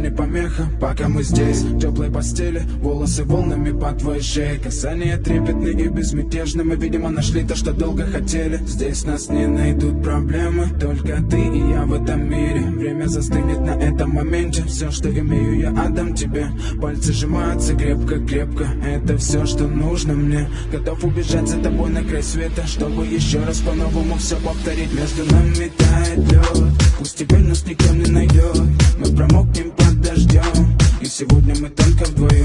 нам не помеха, пока мы здесь в теплой постели, волосы волнами по твоей шее. Касания трепетные и безмятежны, мы, видимо, нашли то, что долго хотели. Здесь нас не найдут проблемы, только ты и я в этом мире. Время застынет на этом моменте, все, что имею, я отдам тебе. Пальцы сжимаются крепко-крепко, это все, что нужно мне. Готов убежать за тобой на край света, чтобы еще раз по-новому все повторить. Между нами тает лед, пусть теперь нас никто не найдет. Мы промокнем под дождем, и сегодня мы только вдвоем.